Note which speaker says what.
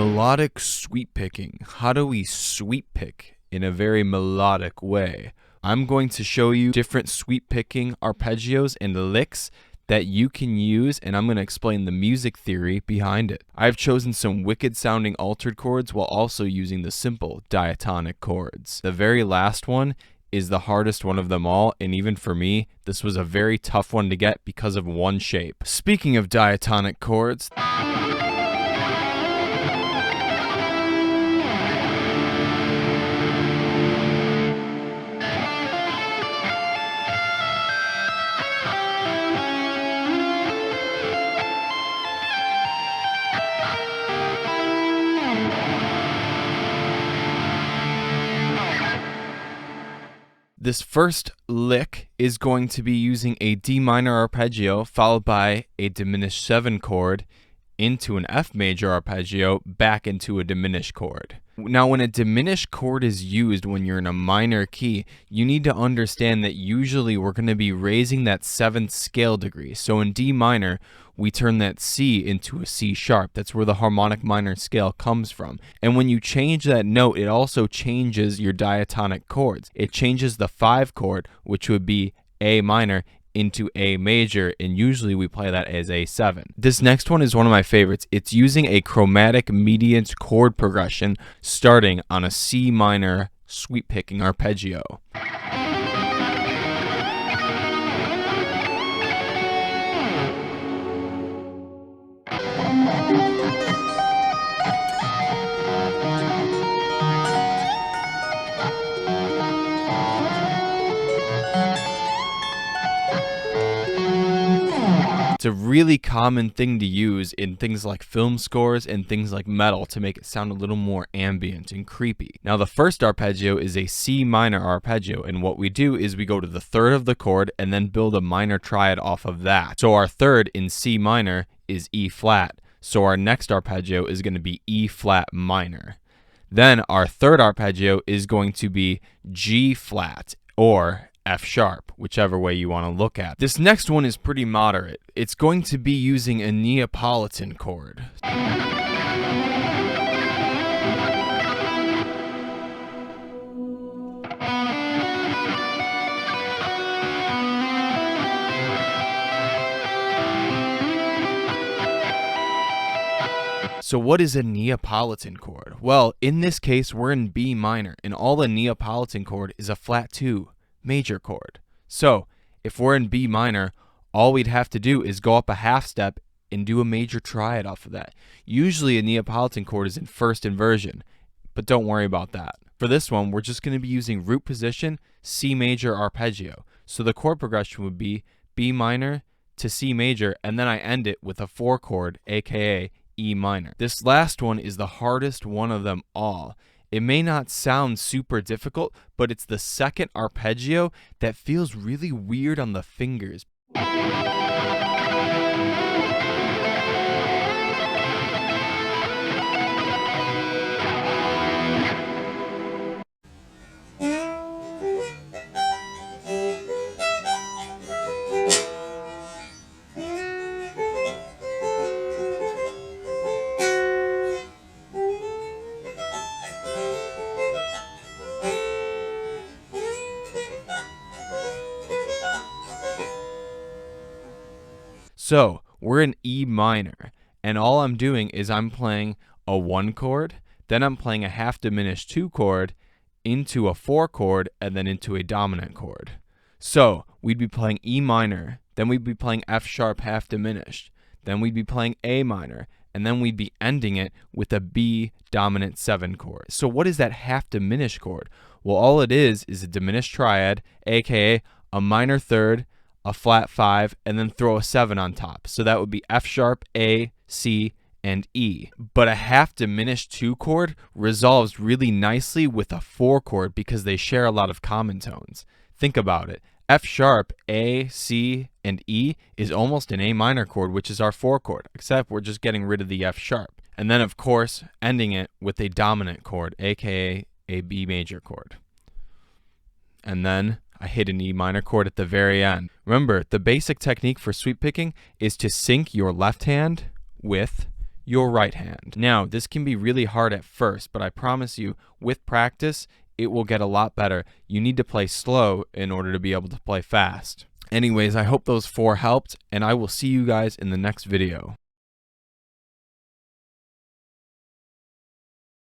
Speaker 1: Melodic sweep picking. How do we sweep pick in a very melodic way? I'm going to show you different sweep picking arpeggios and licks that you can use, and I'm going to explain the music theory behind it. I've chosen some wicked sounding altered chords while also using the simple diatonic chords. The very last one is the hardest one of them all, and even for me, this was a very tough one to get because of one shape. Speaking of diatonic chords, this first lick is going to be using a D minor arpeggio followed by a diminished 7 chord into an F major arpeggio back into a diminished chord. Now, when a diminished chord is used when you're in a minor key, you need to understand that usually we're going to be raising that 7th scale degree. So in D minor, we turn that C into a C sharp. That's where the harmonic minor scale comes from. And when you change that note, it also changes your diatonic chords. It changes the 5 chord, which would be A minor, into A major, and usually we play that as A7. This next one is one of my favorites. It's using a chromatic median chord progression starting on a C minor sweep picking arpeggio. It's a really common thing to use in things like film scores and things like metal to make it sound a little more ambient and creepy. Now, the first arpeggio is a C minor arpeggio, and what we do is we go to the 3rd of the chord and then build a minor triad off of that. So our 3rd in C minor is E flat, so our next arpeggio is going to be E flat minor. Then our 3rd arpeggio is going to be G flat or F sharp, whichever way you want to look at it. This next one is pretty moderate. It's going to be using a Neapolitan chord. So what is a Neapolitan chord? Well, in this case, we're in B minor, and all a Neapolitan chord is a flat 2 major chord. So if we're in B minor, all we'd have to do is go up a half step and do a major triad off of that. Usually a Neapolitan chord is in first inversion, but don't worry about that. For this one, we're just going to be using root position, C major arpeggio. So the chord progression would be B minor to C major, and then I end it with a 4 chord, aka E minor. This last one is the hardest one of them all. It may not sound super difficult, but it's the second arpeggio that feels really weird on the fingers. So we're in E minor, and all I'm doing is I'm playing a 1 chord, then I'm playing a half diminished 2 chord into a 4 chord, and then into a dominant chord. So we'd be playing E minor, then we'd be playing F sharp half diminished, then we'd be playing A minor, and then we'd be ending it with a B dominant 7 chord. So what is that half diminished chord? Well, all it is a diminished triad, aka a minor 3rd, a flat 5, and then throw a 7 on top. So that would be F sharp, A, C, and E. But a half diminished 2 chord resolves really nicely with a 4 chord because they share a lot of common tones. Think about it. F sharp, A, C, and E is almost an A minor chord, which is our 4 chord, except we're just getting rid of the F sharp. And then, of course, ending it with a dominant chord, aka a B major chord. And then I hit an E minor chord at the very end. Remember, the basic technique for sweep picking is to sync your left hand with your right hand. Now, this can be really hard at first, but I promise you, with practice, it will get a lot better. You need to play slow in order to be able to play fast. Anyways, I hope those 4 helped, and I will see you guys in the next video.